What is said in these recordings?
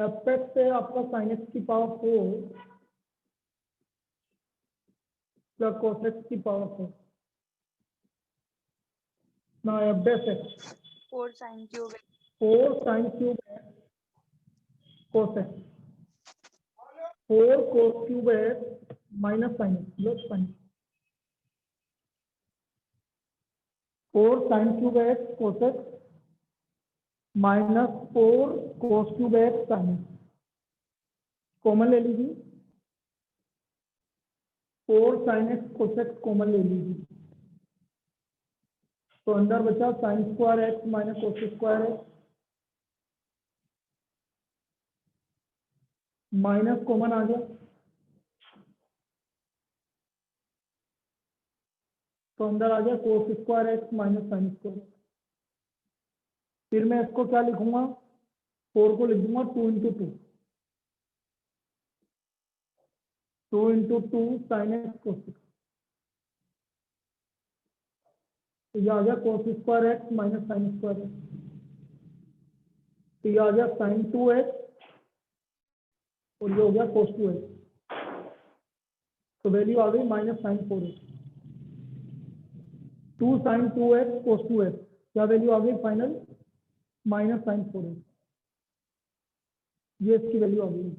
F x है आपका sine x की पावर 4 प्लस कोस एक्स की पावर 4। ना F dash x 4 sin cube 4 sine cube cos x 4 cos cube x minus sine x plus sign 4 sine cube x cos x minus 4 cos cube x sine x common ले लीजिए 4 sine x cos x common ले लीजिए तो अंदर बचा sine square x minus cos square x minus common आ गया तो अंदर आ गया cos square x minus sine square. फिर मैं इसको क्या लिखूंगा 4 को लिख दूंगा 2 into 2 sine x cos x तो ये आ गया cos square x minus sine square x तो ये आ गया साइन 2x और ये हो गया कोस 2x तो वैल्यू आ गई minus sine 4x 2 sign 2x कोस 2x क्या वैल्यू आ गई फाइनल माइनस साइन 4x ये इसकी वैल्यू आ गई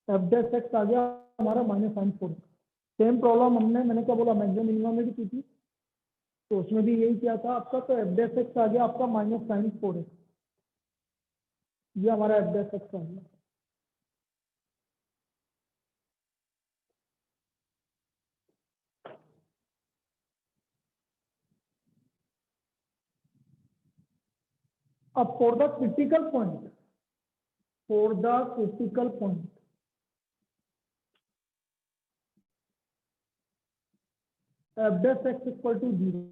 एफ डैश एक्स आ गया हमारा minus sine 4x। Same problem मैंने क्या बोला मैक्सिमम मिनिमम में भी की थी तो उसमें भी यही किया था आपका तो एफ डैश एक्स आ गया आपका माइनस साइन 4x ये हमारा एफ डैश एक्स आ गया। अब for the critical point f dash x equal to 0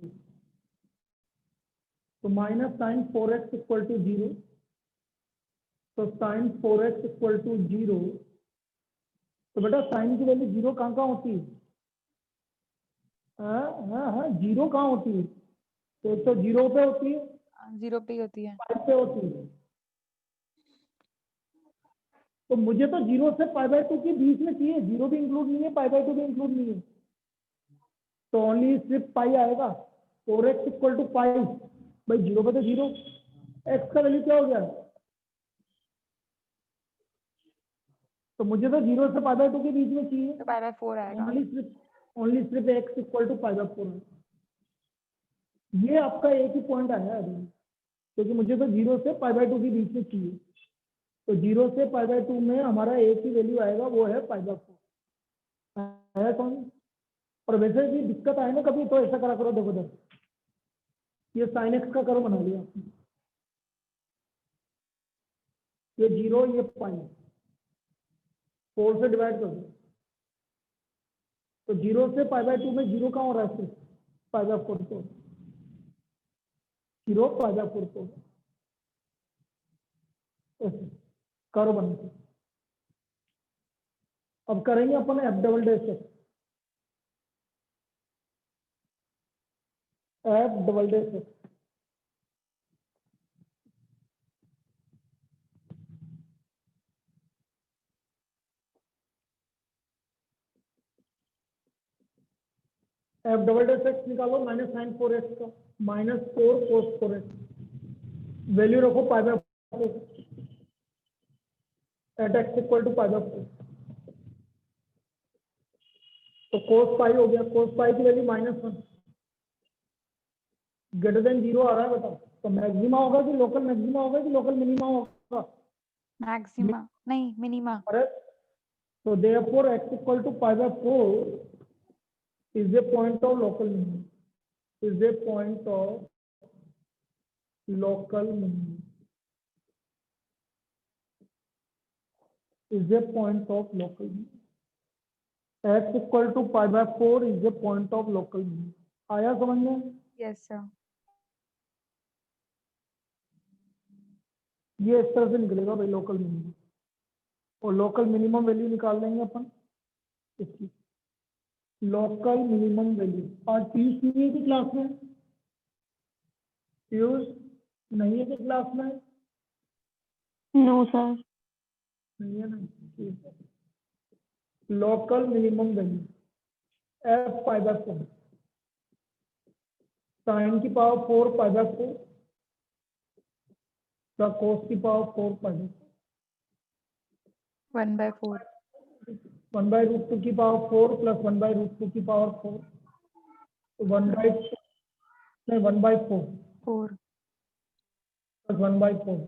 तो minus sine 4x equal to 0 तो साइन 4x इक्वल टू 0 तो बेटा साइन की वैल्यू 0 कहाँ होती है हाँ 0 कहाँ होती है तो एक तो 0 पे होती है 0 पे ही होती है 5 पे होती है तो मुझे तो 0 से π/2 के बीच में चाहिए 0 भी इंक्लूड नहीं है π/2 भी इंक्लूड नहीं है तो ओनली सिर्फ पाई आएगा 4x इक्वल टू पाई भाई 0 पे तो 0 x का वैल्यू क्या हो गया तो मुझे तो 0 से π/2 के बीच में चाहिए तो π/4 आएगा ओनली सिर्फ x इक्वल टू π/4 ये आपका एक ही पॉइंट आया अभी क्योंकि मुझे तो 0 से π/2 के बीच में चाहिए तो 0 से π/2 में हमारा एक ही वैल्यू आएगा वो है π/4 आया कौन और वैसे भी दिक्कत आए ना कभी तो ऐसा करा करो देखो ये साइन एक्स का करो बना लिया आपने ये 0 ये पाई 4 से डिवाइड कर दो तो 0 से π/2 में 0 कहाँ हो रहा है सिर्फ π/4 को 0 π/4 को ऐसे करो बना के अब करेंगे अपन F double dash F double dash F double dash x निकालो माइनस साइन 4x का माइनस 4 कोस 4x वैल्यू रखो π/4 एट एक्स इक्वल टू π/4 तो कोस पाई हो गया कोस पाई की वैल्यू -1 ग्रेटर देन 0 आ रहा है बताओ तो मैक्सिमा होगा कि लोकल मैक्सिमा होगा कि लोकल मिनिमा होगा मैक्सिमा नहीं मिनिमा करेक्ट तो therefore x equal to π/4 is a point of local minimum is a point of local minimum is a point of local minimum x equal to π/4 is a point of local minimum आया समझ में yes sir ये इस तरह से निकलेगा भाई local minimum और लोकल मिनिमम वैल्यू निकाल लेंगे अपन इसकी लोकल मिनिमम वैल्यू और पीयूष नहीं है कि क्लास में पीयूष नहीं है कि क्लास में नो सर। नहीं है ना, ठीक है। Local minimum value f pi by 4, sine की power 4 pi by 4 plus cos की power 4 pi by 1/4 1 by root 2 की पावर 4 प्लस 1 बाय रूट 2 की पावर 4, तो 1 बाय नहीं 1 बाय 4 4 प्लस 1 बाय 4,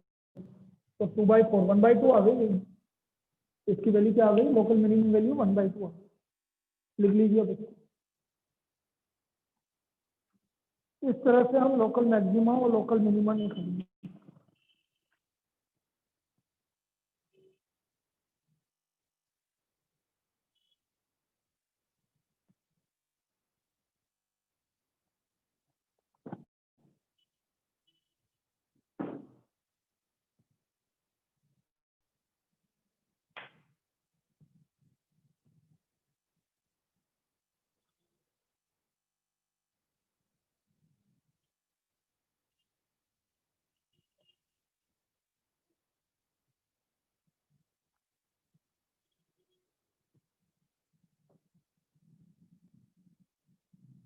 तो 2 बाय 4 1 बाय 2 आ गई। इसकी वैल्यू क्या आ गई? लोकल मिनिमम वैल्यू 1 बाय 2 आ गई। लिख लीजिए बच्चों। इस तरह से हम लोकल मैक्सिमा और लोकल मिनिमा निकालेंगे।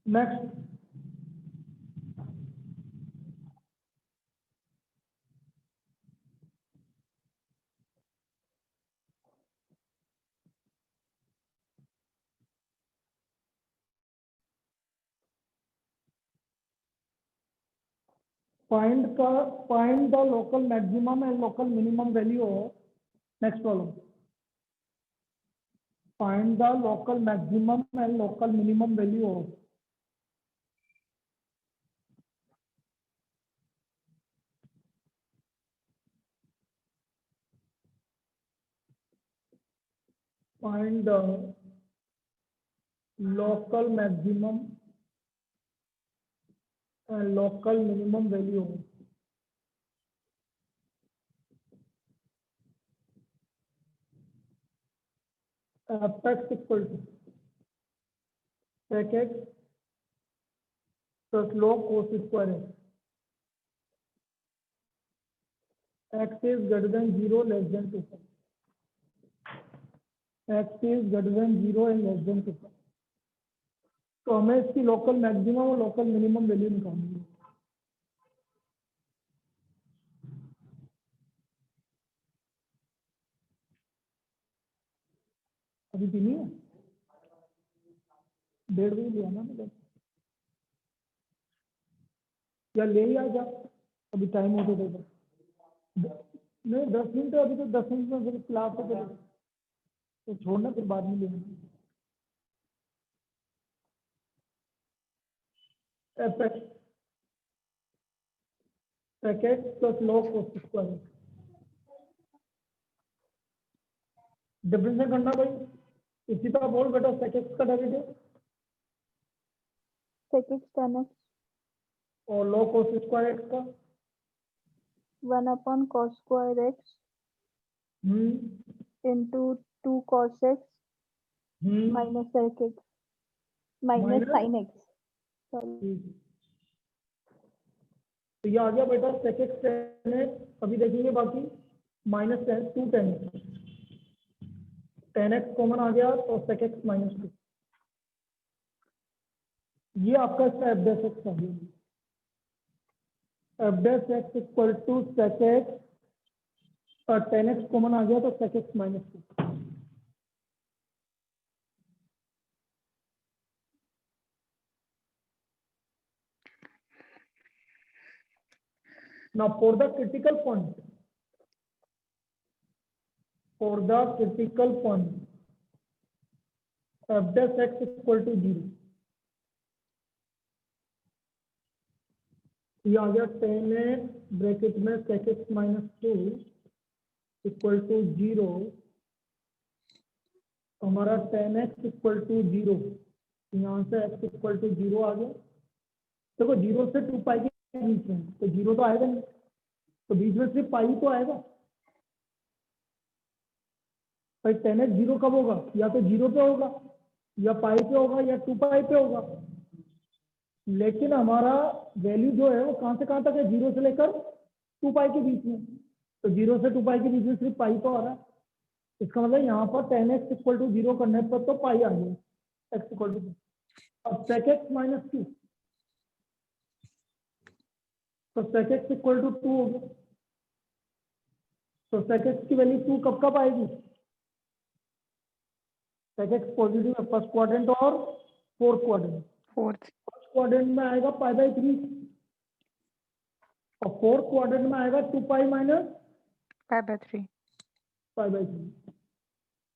Next, find the local maximum and local minimum value of, next problem, find the local maximum and local minimum value of find the local maximum and local minimum value of f(x) equal to sec x plus log cos square x. X is greater than 0, less than 2 pi. X is greater than 0 and less than 2 pi. तो हमें इसकी local maximum और local minimum value निकालनी है। अभी पीनी है? 1:30 बजे लिया ना मैंने, या ले ही आ जा, अभी टाइम होते देगा। नहीं 10 मिनट, अभी तो 10 मिनट में फिर क्लास हो जाएगी, तो छोड़ना, फिर बाद में लेना। f(x) sec x plus log cos square x, differentiate करना भाई। इसी तरह बोल बेटा, sec x का derivative sec x tan x और log cos square x का 1 upon cos square x into 2 cos x minus sec x minus Minus? sin x. Sorry. तो ये आ गया बेटा sec x tan x। अभी देखेंगे बाकी, minus 2 tan x, tan x common आ गया तो sec x minus 2। ये आपका इसका f dash x आ गया। f dash x equal to sec x और tan x कॉमन आ गया तो sec x minus 2। Now for the critical point, f dash x equal to 0। ये आ गया tan x ब्रैकेट में sec x minus 2 equal to 0। हमारा tan x equal to 0, यहाँ से x इक्वल टू 0 आ गया। देखो 0 से 2 पाई के बीच में, तो 0 तो आएगा नहीं, तो बीच में सिर्फ पाई तो आएगा भाई। tan x 0 कब होगा? या तो 0 पे होगा, या पाई पे होगा, या 2 पाई पे होगा। लेकिन हमारा वैल्यू जो है वो कहाँ से कहाँ तक है? 0 से लेकर 2 पाई के बीच में। तो 0 से 2 पाई के बीच में सिर्फ पाई तो आ रहा है, इसका मतलब यहाँ पर 10x इक्वल टू 0 करने पर तो पाई आ गया, x इक्वल टू। अब sec x माइनस 2, तो sec x इक्वल टू 2 हो गया। तो sec x की वैल्यू 2 कब कब आएगी? sec x पॉजिटिव है फर्स्ट क्वाड्रेंट और fourth quadrant. Fourth. First quadrant में आएगा पाई बाई 3 और फोर्थ क्वाड्रेंट में आएगा 2 pi minus pi by 3। Pi by 3।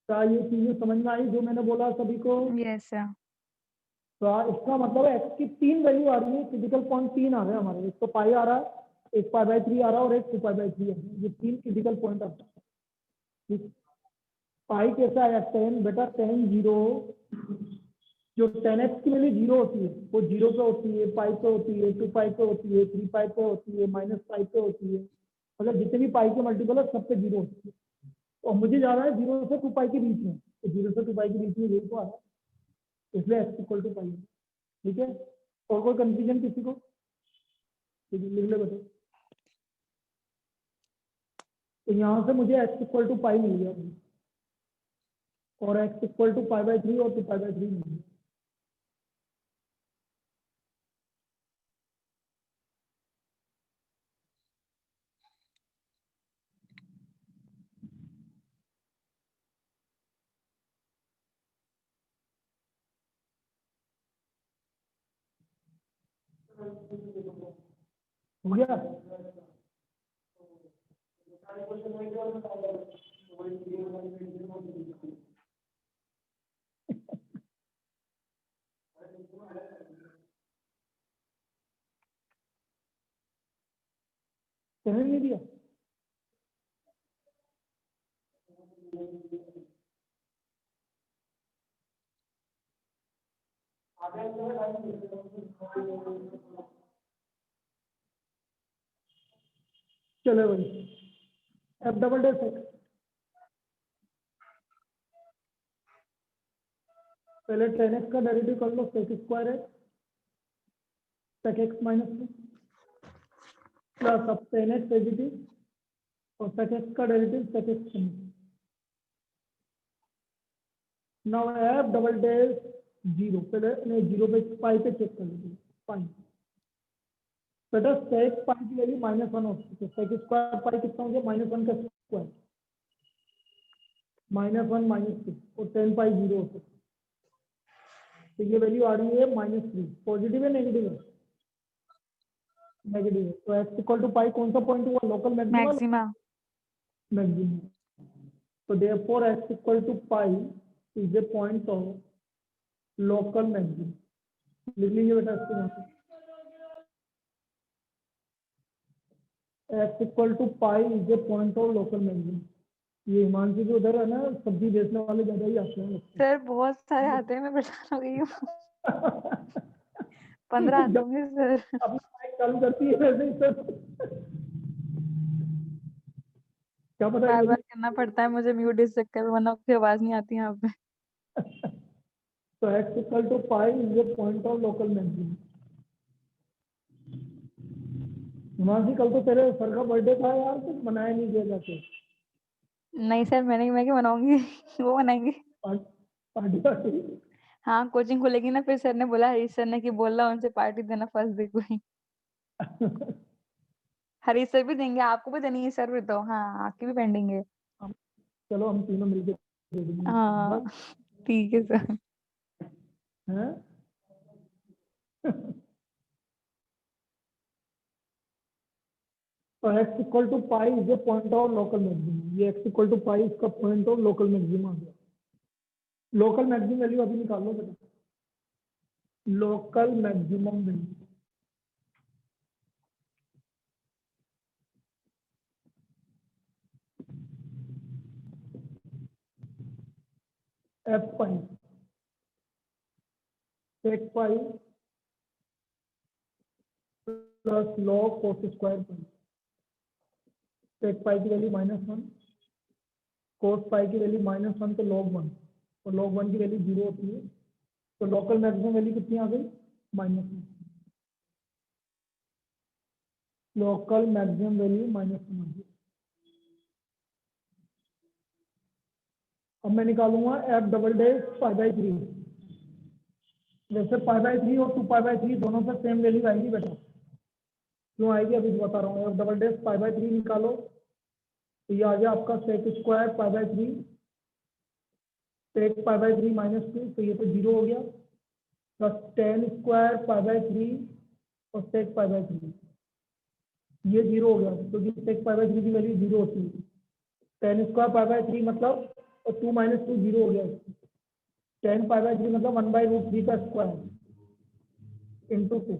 क्या ये चीजें समझ में आई जो मैंने बोला सभी को? Yes sir. तो इसका मतलब है x की 3 वैल्यू आ रही है, क्रिटिकल पॉइंट 3 आ रहे हैं हमारे। एक तो पाई आ रहा है, एक पाई बाई 3 आ रहा है और एक 2 पाई बाई 3 आ रहा है। ये 3 क्रिटिकल पॉइंट आता है। पाई कैसा आया? 10 बेटा 10 0, जो 10x की वैल्यू 0 होती है वो 0 पे होती है, पाई पे होती है, 2 पाई पे होती है, 3 पाई पे होती है, माइनस पाई पे होती है। मतलब जितने भी पाई के मल्टीपल है सब पे 0 होती है। और मुझे जा रहा है 0 से 2 पाई के बीच में, तो 0 से 2 पाई के बीच में यही तो आ रहा है, इसलिए x इक्वल टू पाई। ठीक है, और कोई कंफ्यूजन किसी को? ठीक है, लिख ले बेटा। तो यहाँ से मुझे x इक्वल टू पाई मिल गया और x equal to pi by 3 और 2 पाई बाई 3 मिल गया। हो गया? समझ नहीं दिया? चलो भाई, एफ डबल डैश एक्स, पहले 10x का डेरिवेटिव कर लो, सेक स्क्वायर है सेक एक्स माइनस 2 प्लस अब 10x पॉजिटिव और सेक एक्स का derivative sec x. Now f double dash 0, पहले नहीं 0 पे पाई पे चेक कर लीजिए। पाई बेटा सेक पाई की वैल्यू -1 होती है, सेक स्क्वायर पाई कितना हो गया? -1 का स्क्वायर, -1 -2 और 10 पाई 0 होता है। तो ये वैल्यू आ रही है -3। पॉजिटिव है नेगेटिव है? नेगेटिव है। तो एक्स इक्वल टू पाई कौन सा पॉइंट हुआ? Local maxima. मैक्सिमा। मैक्सिमा। तो therefore x equal to pi is a point of local maxima. लिख लीजिए बेटा इसके यहाँ पे, x equal to pi is a point of local maxima. ये हिमांशु जो उधर है ना, सब्जी बेचने वाले ज्यादा ही आते हैं। सर बहुत सारे आते हैं, मैं परेशान हो गई हूँ। 15 आते होंगे सर। अपना माइक चालू करती है वैसे ही सर। क्या पता बार ये बार करना पड़ता है मुझे म्यूट इस चक्कर में, वरना आपकी आवाज नहीं आती यहाँ पे। तो x equal to pi is a point of local maxima. Himanshu कल तो तेरे सर का बर्थडे था यार, कुछ मनाया नहीं गया जाके? नहीं सर, मैं क्यों बनाऊंगी। वो बनाएंगे। Party party. हाँ, कोचिंग खुलेगी ना, फिर सर ने बोला, हरीश सर ने कि बोला उनसे पार्टी देना फर्स्ट डे को ही। हरीश सर भी देंगे, आपको भी देनी है सर, भी तो हाँ आपकी भी पेंडिंग है। चलो हम तीनों मिलके दे देंगे। हाँ ठीक है सर। हैं? तो x equal to pi is a point of local maximum. ये x इक्वल टू पाई इसका पॉइंट ऑफ लोकल मैक्सिमम आ गया। लोकल मैक्सिमम वैल्यू अभी निकाल लो बेटा, local maximum value f pi sec pi plus log cos square pi. Sec pi की value -1, कोस पाई की वैल्यू -1 तो log 1, और log 1 की वैल्यू 0 होती है। तो लोकल मैक्सिमम वैल्यू कितनी आ गई? -1। लोकल मैक्सिमम वैल्यू -1 आ गई। अब मैं निकालूंगा F double dash pi by 3। वैसे पाई बाई 3 और 2 पाई बाई 3 दोनों से सेम वैल्यू आएगी बेटा। क्यों आएगी अभी बता रहा हूँ। F double dash pi by 3 निकालो तो ये आ गया आपका sec square pi by 3, sec pi by 3 minus 2, तो ये तो 0 हो गया, plus ten square pi by 3 और सेक पाई बाई 3, ये 0 हो गया क्योंकि सेक पाई बाई 3 की वैल्यू 0 होती है। टेन स्क्वायर पाई बाई 3 मतलब और 2 माइनस 2 0 हो गया। टेन पाई बाई 3 मतलब 1/√3 का स्क्वायर इंटू 2।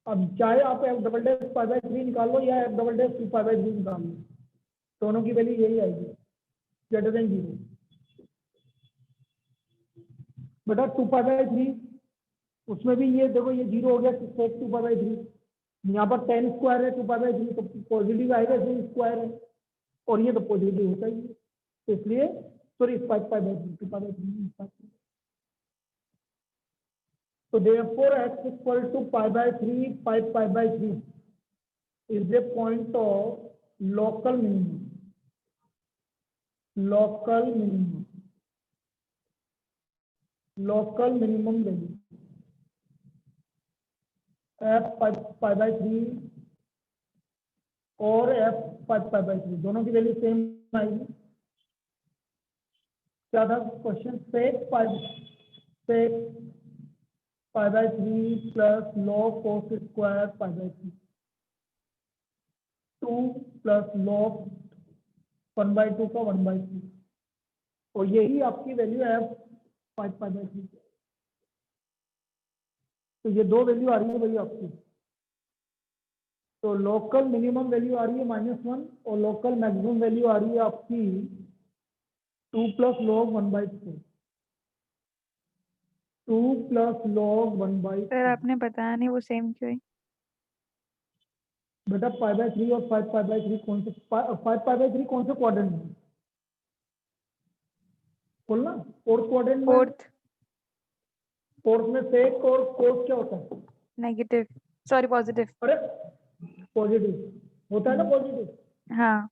अब चाहे आप F double dash pi by 3 निकाल लो या F double dash 2 pi by 3 निकाल लो, दोनों की वैल्यू यही आएगी, ग्रेटर देन 0। बेटा 2 पाई बाई 3 उसमें भी ये देखो ये 0 हो गया, सेक 2 पाई बाई 3। यहाँ पर टेन स्क्वायर है 2 पाई बाई 3 तो पॉजिटिव आएगा, इसमें स्क्वायर है और ये तो पॉजिटिव होता ही है, तो इसलिए sorry 5 pi by 3 2 pi by 3। So therefore x equal to pi by 3 pi by 3 is the point of local minimum. Local minimum. Local minimum value. f pi by 3 और f pi by 3 दोनों की value same आएगी। क्या था question? Sec pi by 3 plus log cos square pi by 3, 2 plus log 1/2 का 1/2, और यही आपकी वैल्यू है 5 pi by 3। तो ये दो वैल्यू आ रही है भाई आपकी। तो लोकल मिनिमम वैल्यू आ रही है -1 और लोकल मैक्सिमम वैल्यू आ रही है आपकी 2 plus log 1/4। 2 plus log 1/4। Sir आपने बताया नहीं वो सेम क्यों है? बेटा पाई बाई 3 और 5 पाई बाई 3 कौन से 5 पाई बाई 3 कौन से क्वाड्रेंट में? बोलना फोर्थ क्वाड्रेंट में। फोर्थ में सेक और कोस क्या होता है? Negative, sorry positive. अरे पॉजिटिव होता है ना, पॉजिटिव। हाँ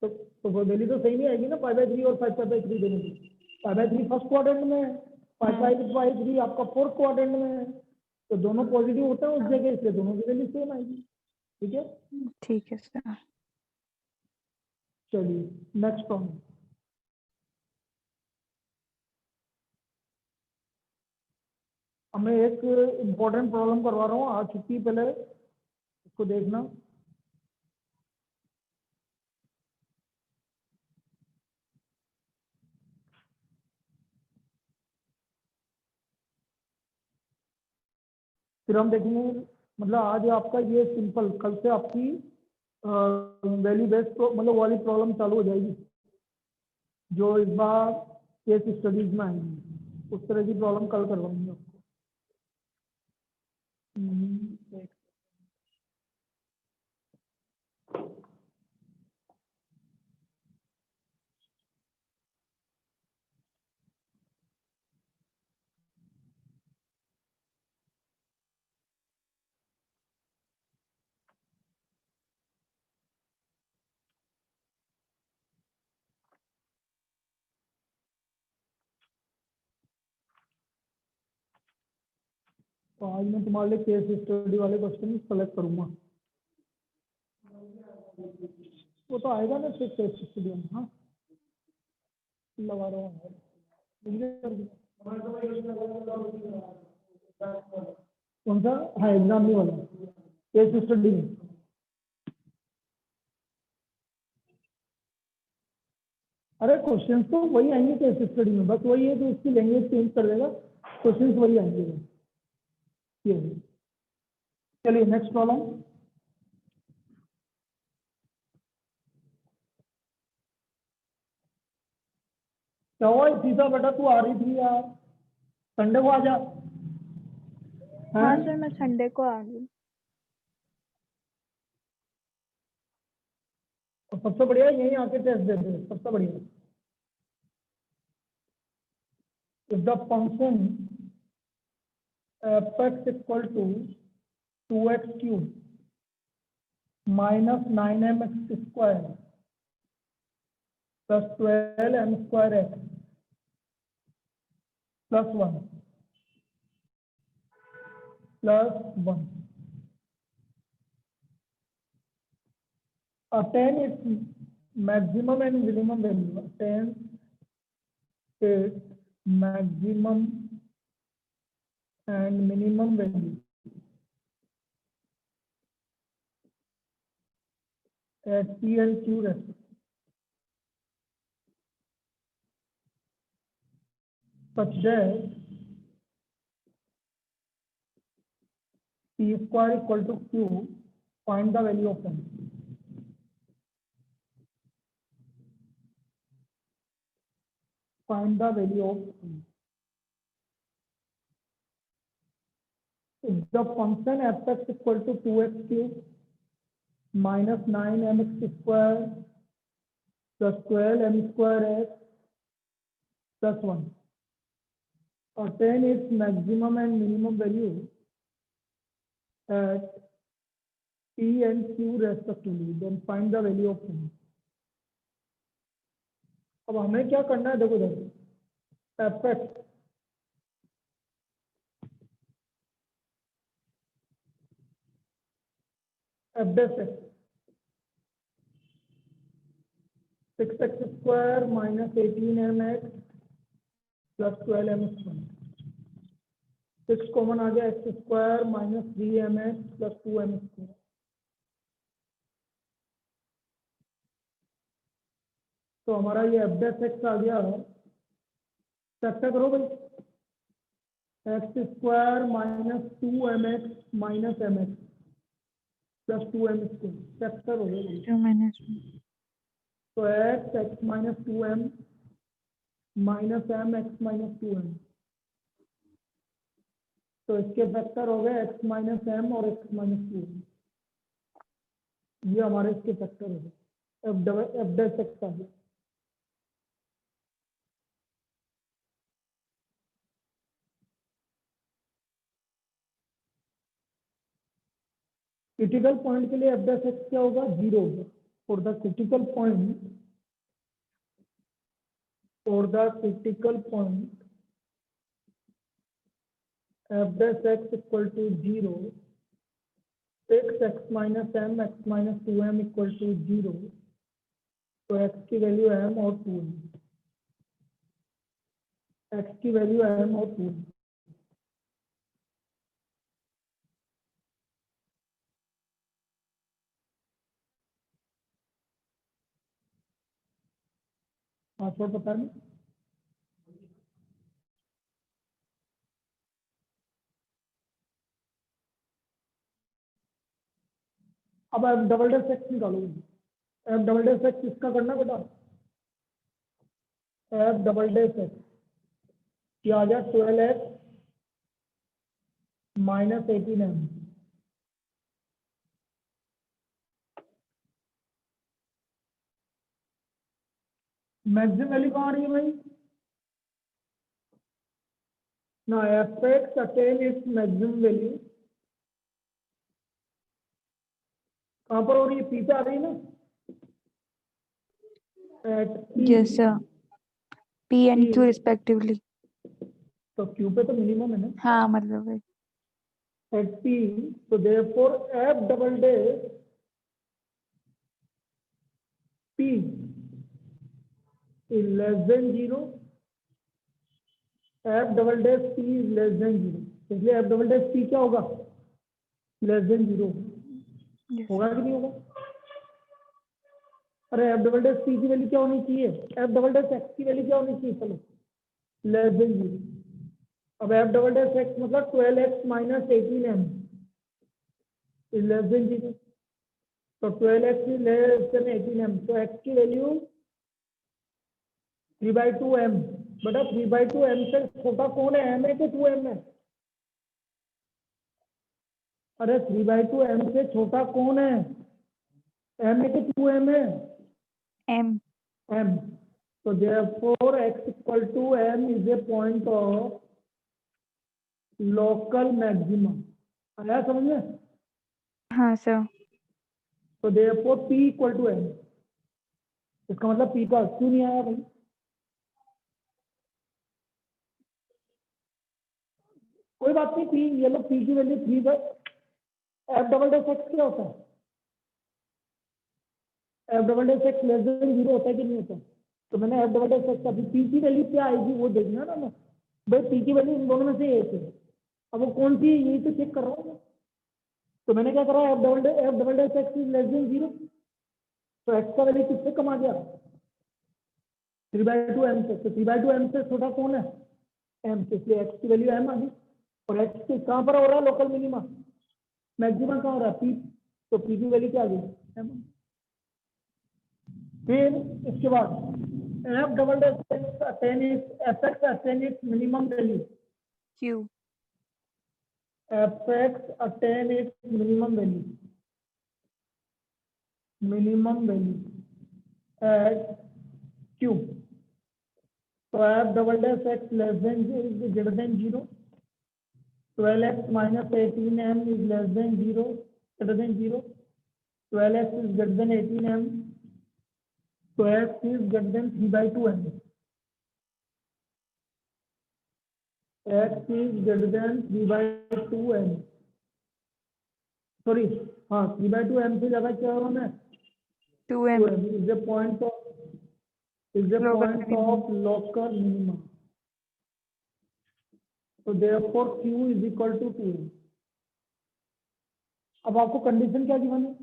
तो वो वैल्यू तो सही नहीं आएगी ना, पाई बाई 3 और 5 पाई बाई 3 दोनों की। पाई बाई 3 फर्स्ट क्वाड्रेंट में है, 5 पाई बाई 3 आपका फोर्थ क्वाड्रेंट में है, तो दोनों पॉजिटिव होता है उस जगह, इसलिए दोनों की वैल्यू सेम आएगी। ठीक है, ठीक है सर। चलिए नेक्स्ट प्रॉब्लम। मैं एक इम्पोर्टेंट प्रॉब्लम करवा रहा हूँ, आ चुकी है पहले, इसको देखना। फिर हम देखेंगे, मतलब आज आपका ये सिंपल, कल से आपकी वैल्यू बेस्ड मतलब वाली प्रॉब्लम चालू हो जाएगी, जो इस बार केस स्टडीज में आएंगी, उस तरह की प्रॉब्लम कल करवाएंगे आपको। तो आज मैं तुम्हारे लिए केस स्टडी वाले क्वेश्चन सेलेक्ट करूंगा। वो तो आएगा ना फिर केस स्टडी में। हाँ लगा रहा हूँ। कौन सा? हाँ एग्जाम नहीं वाला, केस स्टडी में। अरे क्वेश्चन तो वही आएंगे केस स्टडी में, बस वही है कि उसकी लैंग्वेज चेंज कर देगा, क्वेश्चन वही आएंगे। ये चलिए नेक्स्ट प्रॉब्लम। क्या हुआ सीधा बेटा, तू आ रही थी यार, संडे को आ जा। हाँ सर मैं संडे को आ गई। और सबसे बढ़िया यही आके टेस्ट देते हैं, सबसे बढ़िया। If the function f(x) equal to 2x³ - 9mx² plus 12 m square x plus 1 plus 1 attain its maximum and minimum value. Attain its maximum and minimum value at P and Q respectively, such that P square equal to Q. Find the value of m. Find the value of m. If the function f(x) equal to 2x cube minus 9mx square plus 12m square x plus 1 attain its maximum and minimum value at P and Q respectively, then find the value of m. अब हमें क्या करना है, देखो देखो f(x) f(x) 6x square minus 18mx plus 12m square 6 common आ गया, x square minus 3mx plus 2m square. तो हमारा ये f(x) आ गया है, चेक करो भाई, x square minus 2mx minus mx plus 2m square, check करो भाई। 2 minus 1. तो x minus 2m minus m x minus 2m, तो इसके फैक्टर हो गए x माइनस m और x माइनस 2m। ये हमारे इसके फैक्टर हो गए, f(x) आ गया। क्रिटिकल पॉइंट के लिए f(x) क्या होगा, 0 होगा। For the critical point f(x) equal to 0, x minus m x minus 2m equal to 0, तो x की वैल्यू m और 2m, x की वैल्यू m और 2m। पासवर्ड पता नहीं, अब f(x) निकालोगे। f(x) इसका करना बेटा, f(x) क्या आ गया, 12x minus 18m maximum value कहाँ आ रही है भाई ना, f(x) attain its maximum value कहाँ पर हो रही है, पी पे आ रही है ना, at P, Yes, sir. P and P, Q respectively. तो Q पे तो मिनिमम है ना, हाँ मतलब है। at P, so therefore f double dash P is less than 0, f double dash P is less than 0, इसलिए f double dash P क्या होगा, लेस देन 0 Yes. होगा कि नहीं होगा। अरे f डबल डैश P की वैल्यू क्या होनी चाहिए, f डबल डैश x की वैल्यू क्या होनी चाहिए, चलो लेस देन 0। अब f डबल डैश x मतलब 12x minus 18m is less than 0, तो 12x is less than 18m, तो x की वैल्यू 3/2m, बेटा 3/2m से छोटा कौन है, m है कि 2m है, अरे 3/2m से छोटा कौन है, m है कि 2m है, M. m, so therefore x equal to m is a point of local maximum, आया समझ में, हाँ sir. so therefore p equal to m, इसका मतलब पी का क्यों नहीं आया भाई? कोई बात नहीं, पी ये लो, पी की value 3 F double dash x क्या होता है? F double dash x less then 0 होता है कि नहीं होता? तो मैंने एफ डबल डैश एक्स, अभी पी की वैल्यू क्या आएगी वो देखना ना मैं। भाई पी की वैल्यू इन दोनों में से एक है, अब वो कौन सी है यही तो चेक कर रहा हूँ मैं। तो मैंने क्या करा, F double dash x is less than 0, तो एक्स का वैल्यू किससे कम आ गया? 3/2 एम से। तो 3/2 एम से छोटा कौन है? एम से, इसलिए एक्स की वैल्यू एम आ गई। और एक्स के कहाँ पर हो रहा है लोकल मिनिमा? मैक्सिमम कहाँ हो रहा है? पी। तो पी की वैल्यू क्या आ गई? एम। फिर इसके बाद F double dash x attain F x attain its minimum value, Q. F x attain its minimum value, at Q. तो F double dash x less than greater than 0, 12x minus 18m is less than 0, greater than 0, 12x is greater than 18m, so x is greater than 3/2m, x is greater than 3/2m, sorry, हाँ 3/2m से ज़्यादा क्या हो रहा है? 2M. 2m is the point Local minimum. of local minimum. So therefore q is equal to 2m. अब आपको condition क्या गिवन है?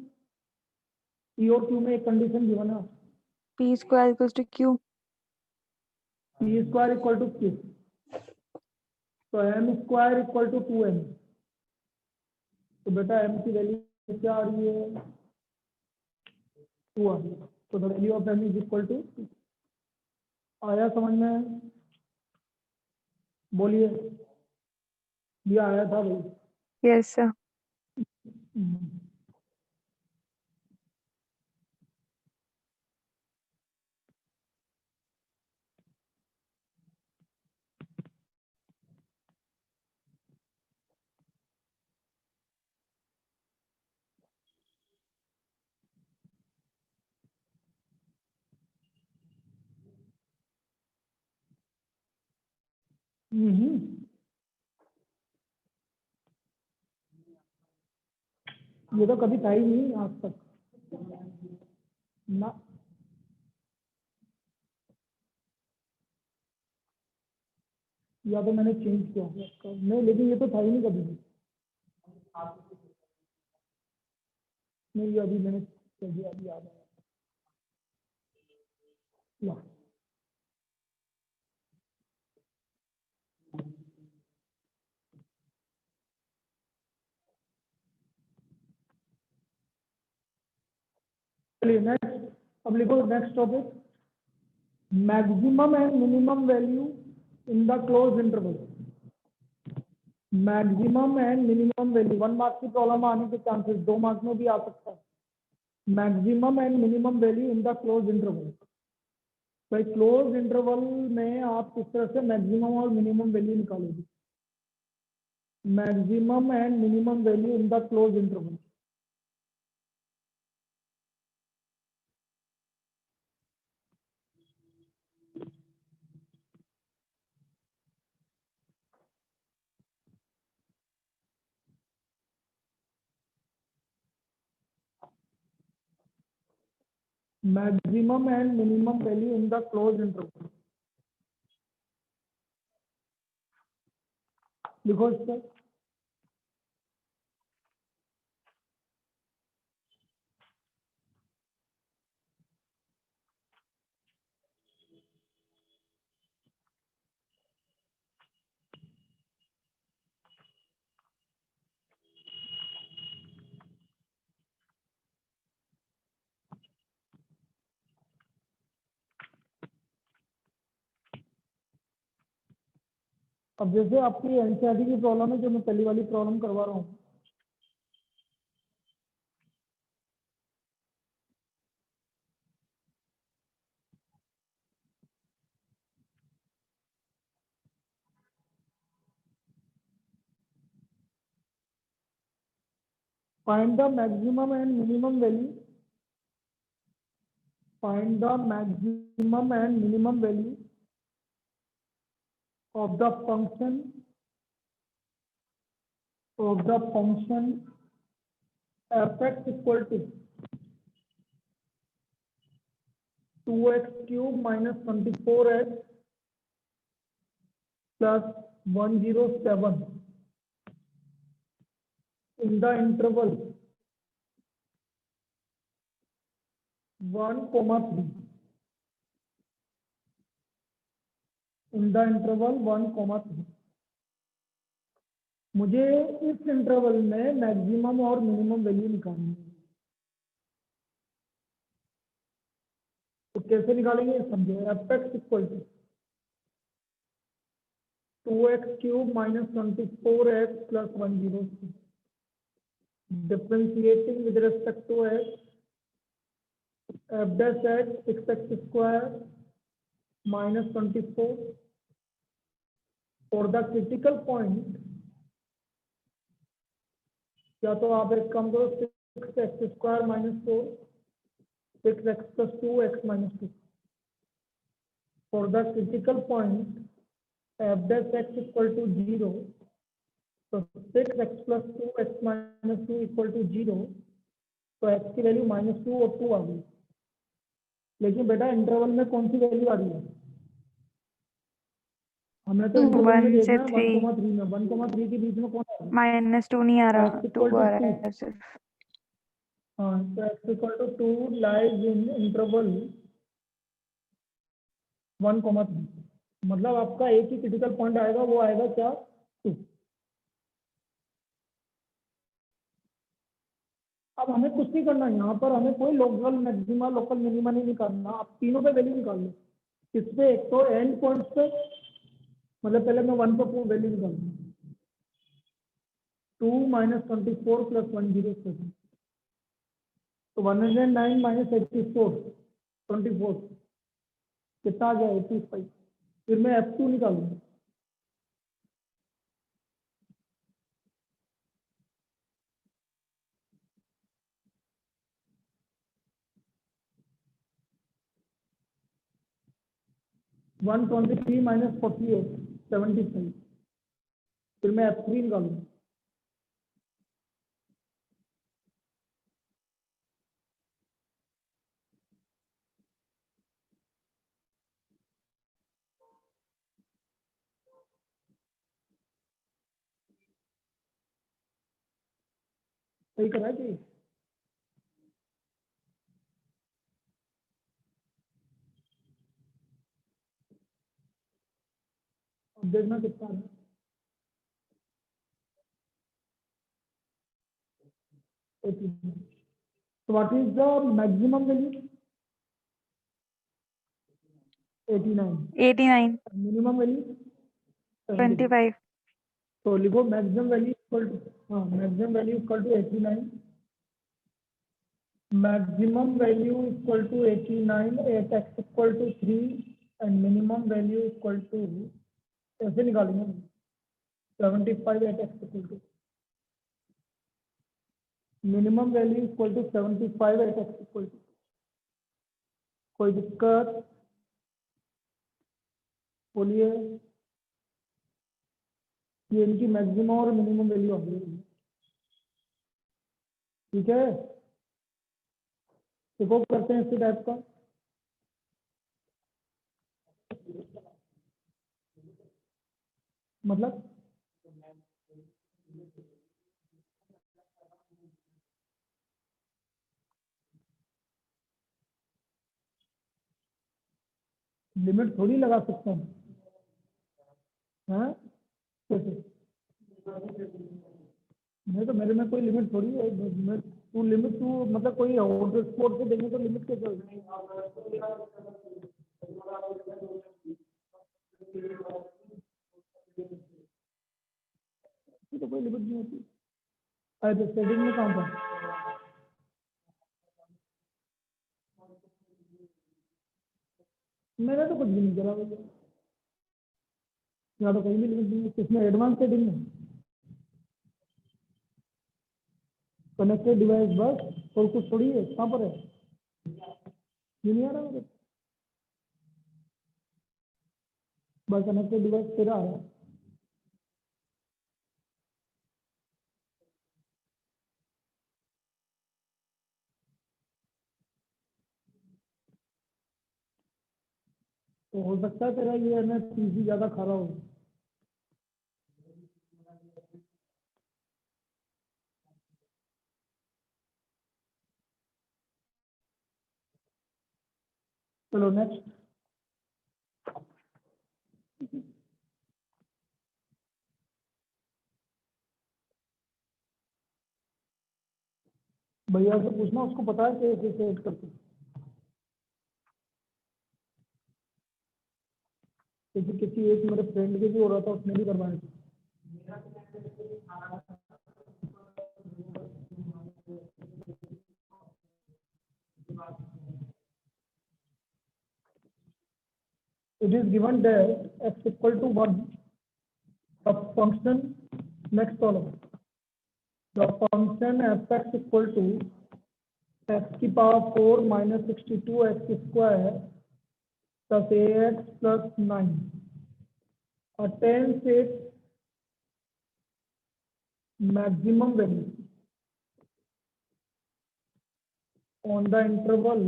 पी और क्यू में एक कंडीशन गिवन है, P square equals to Q. P square equal to Q, तो M square equal to 2m। तो बेटा m की वैल्यू क्या आ रही है? 2 आ रही है। तो the value of m is equal to 2। आया समझ में? बोलिए। ये आया था भाई। Yes, sir. ये तो कभी था ही नहीं आज तक ना। या तो मैंने चेंज किया है इसका। नहीं, लेकिन ये तो था ही नहीं कभी भी। नहीं, ये अभी मैंने कर दिया, अभी याद आया। ला। चलिए नेक्स्ट, अब लिखो next topic, maximum and minimum value in the close interval. Maximum and minimum value 1 marks की प्रॉब्लम आने के चांसेस 2 मार्क्स में भी आ सकता है। Maximum and minimum value in the close interval. भाई क्लोज इंटरवल में आप किस तरह से मैक्सिमम और मिनिमम वैल्यू निकालोगे? Maximum and minimum value in the close interval. maximum and minimum value in the closed interval. लिखो इसको। अब जैसे आपकी एनसीईआरटी की प्रॉब्लम है, जो मैं पहली वाली प्रॉब्लम करवा रहा हूँ, find the maximum and minimum value find the maximum and minimum value of the function f(x) equal to 2x cube minus 24x plus 107 in the interval 1,3. In the interval 1,3. मुझे इस इंटरवल में maximum और minimum value निकालनी है। तो कैसे निकालेंगे समझो। f(x) equal to 2x cube minus 24x plus 106 differentiating with respect to x f dash x 6x square minus 24 for the critical point। या तो आप एक काम करो 6x square minus 4 6x plus 2x minus 2 for the critical point f dash x equal to 0। तो 6x plus 2x minus 2 equal to 0। तो x की value -2 और 2 आ गई। लेकिन बेटा इंटरवल में कौन सी वैल्यू आ रही है? हमने तो इंटरवल में 1 देखा से है 3 1,3 में 1,3 के बीच में कौन आ रहा है? -2 नहीं आ रहा, x 2 equal आ to रहा 2। है सिर्फ। हाँ तो x equal to 2 lies in interval 1,3। मतलब आपका एक ही क्रिटिकल पॉइंट आएगा, वो आएगा क्या 2। अब हमें कुछ नहीं करना, यहाँ पर हमें कोई लोकल मैक्सिमा लोकल मिनिमा नहीं निकालना। आप तीनों पे वैल्यू निकाल लो। किस पे? एक तो एंड पॉइंट्स पे, मतलब पहले मैं 1 पर वैल्यू निकालूंगा 2 माइनस 24 प्लस 107 तो 109 माइनस 84 24 कितना आ गया 85। फिर मैं f2 निकालूंगा। One 23 minus 48 75। फिर मैं f3 निकालूंगा। सही करा है कि अब देखना कितना है। So what is the maximum value? 89। Minimum value 25। तो लिखो मैक्सिमम वैल्यू इक्वल टू, हाँ maximum value equal to 89। Maximum value equal to 89 at x equal to 3 and minimum value equal to, कैसे निकालेंगे 75 at x equal to, minimum value equal to 75 at x equal to. कोई दिक्कत बोलिए। ये इनकी maximum और minimum value आ गई। ठीक है, देखो करते हैं इसी टाइप का। मतलब लिमिट थोड़ी लगा सकते हैं, हाँ कैसे? नहीं तो मेरे में कोई लिमिट थोड़ी है। तू लिमिट तू मतलब कोई आउटडोर स्पोर्ट से देंगे तो लिमिट कैसे होगी? तो कोई लिमिट नहीं होती। अरे सेटिंग में कहाँ पर? मैंने तो कुछ भी नहीं करा भैया, यहाँ तो कहीं भी लिमिट नहीं है। किसमें? एडवांस सेटिंग में कनेक्टेड डिवाइस बस, और कुछ थोड़ी है। कहाँ पर है? ये नहीं आ रहा मेरे को? बस कनेक्टेड डिवाइस तेरा आ रहा है। तो हो सकता है तेरा ये है ना पीसी ज्यादा खराब हो। चलो नेक्स्ट। भैया से पूछना उसको पता है कैसे सेट करते, क्योंकि किसी एक मेरे फ्रेंड के भी हो रहा था, उसने भी करवाया था। It is given that x equal to 1, the function, next column, the function f(x) equal to x की power 4 minus 62 x square plus ax plus 9 attains its maximum value on the interval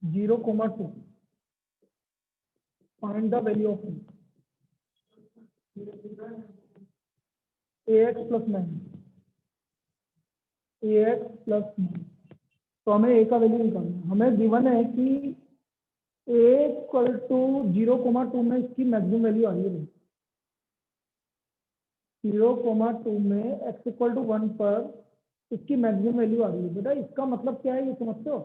0, 2. Find the value of ax plus 9, ax plus 9। तो हमें a का value निकालना है। हमें given है कि a equal to 0, 2 में इसकी मैक्सिमम वैल्यू आ रही है। 0, 2 में x इक्वल टू 1 पर इसकी मैक्सिमम वैल्यू आ रही है। बेटा इसका मतलब क्या है ये समझते हो?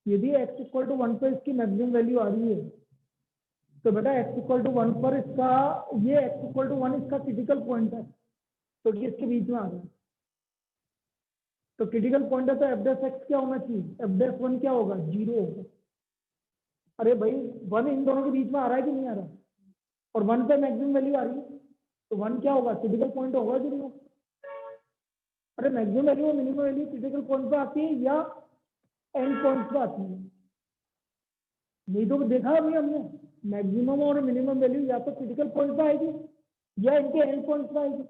यदि x इक्वल टू 1 पर इसकी मैक्सिमम वैल्यू आ रही है तो बेटा x इक्वल टू 1 पर इसका ये x इक्वल टू 1 इसका क्रिटिकल पॉइंट है, तो ये इसके बीच में आ रहा है। तो क्रिटिकल पॉइंट है तो एफ डैश एक्स क्या होना चाहिए? एफ डैश 1 क्या होगा? 0 होगा। अरे भाई 1 इन दोनों के बीच में आ रहा है कि नहीं आ रहा? और 1 पे मैक्सिमम वैल्यू आ रही है तो 1 क्या होगा? क्रिटिकल पॉइंट होगा कि नहीं होगा? अरे मैक्सिमम वैल्यू और मिनिमम वैल्यू क्रिटिकल पॉइंट पे आती है या एंड पॉइंट पे आती है? नहीं तो देखा अभी हमने, मैक्सिमम और मिनिमम वैल्यू या तो क्रिटिकल पॉइंट पे आएगी या इनके एंड पॉइंट पे आएगी।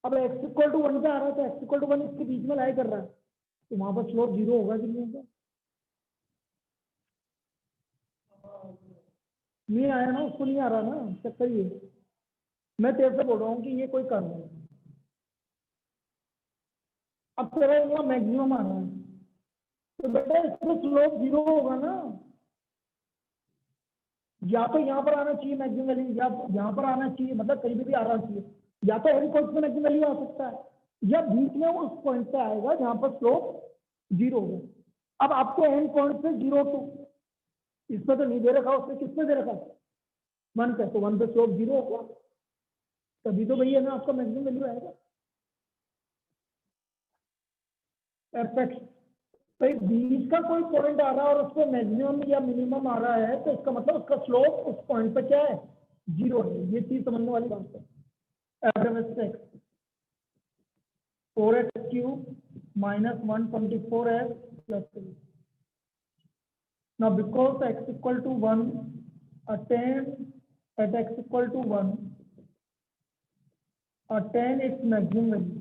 अब x इक्वल टू 1 पे आ रहा है तो x इक्वल टू 1 इसके बीच में लाई कर रहा है, तो वहां पर स्लोप 0 होगा कि नहीं होगा? नहीं आया ना, उसको नहीं आ रहा ना चक्कर ये। मैं तेरे से बोल रहा हूँ कि ये कोई कर्व है। अब तेरा यहाँ मैक्सिमम आ रहा है तो बेटा इसमें स्लोप 0 होगा ना। या तो यहाँ पर आना चाहिए मैक्सिमम वैल्यू या यहाँ पर आना चाहिए, मतलब कहीं भी आ रहा चाहिए। या तो एंड पॉइंट पे मैक्सिमम वैल्यू आ सकता है या बीच में उस पॉइंट पे आएगा जहाँ पर स्लोप 0 होगा। अब आपको एंड पॉइंट से 0 टू इसमें तो नहीं दे रखा, उसने किसमें दे रखा? 1 पे, तो 1 पे स्लोप 0 होगा, तभी तो भैया ना आपका मैक्सिमम वैल्यू आएगा। परफेक्ट। भाई बीच का कोई पॉइंट आ रहा है और उसको मैक्सिमम या मिनिमम आ रहा है तो इसका मतलब उसका स्लोप उस पॉइंट पे क्या है? 0 है। ये चीज समझने वाली बात है। F 4x cube minus 124x plus 3. Now because x equal to 1, attain at x equal to 1, attain its maximum value.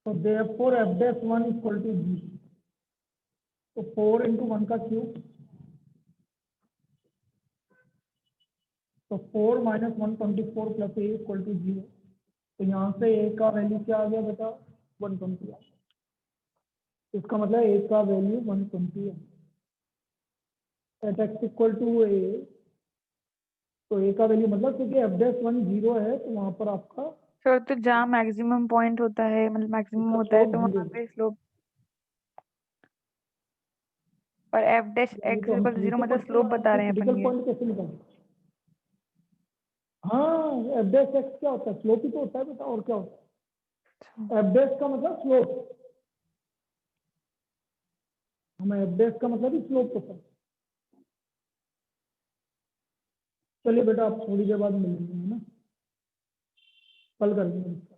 So therefore f dash 1 equal to g. So 4 into 1 का cube. तो 4 minus 124 plus a equal to 0. तो यहाँ से a का value क्या आ गया बेटा? 120 आ गया। इसका मतलब a का वैल्यू 120 है। At x equal to a, तो a का वैल्यू मतलब क्योंकि f dash 1 0 है तो वहां पर आपका फिर तो जहाँ मैक्सिमम पॉइंट होता है मतलब मैक्सिमम इसका होता है तो स्लोप 0 वहां पे स्लोप, और एफ डैश है। एक्स तो हम इक्वल ये 0 तो मतलब पढ़ते स्लोप हैं बता कि रहे हैं अपन क्रिटिकल ये। पॉइंट कैसे निकालें। हाँ एफ डैश एक्स क्या होता है? स्लोप ही तो होता है बेटा, और क्या होता है? एफ डैश का मतलब स्लोप, हमें एफ डैश का मतलब ही स्लोप होता है। चलिए बेटा आप थोड़ी देर बाद मिलेंगे, है ना, कल करेंगे।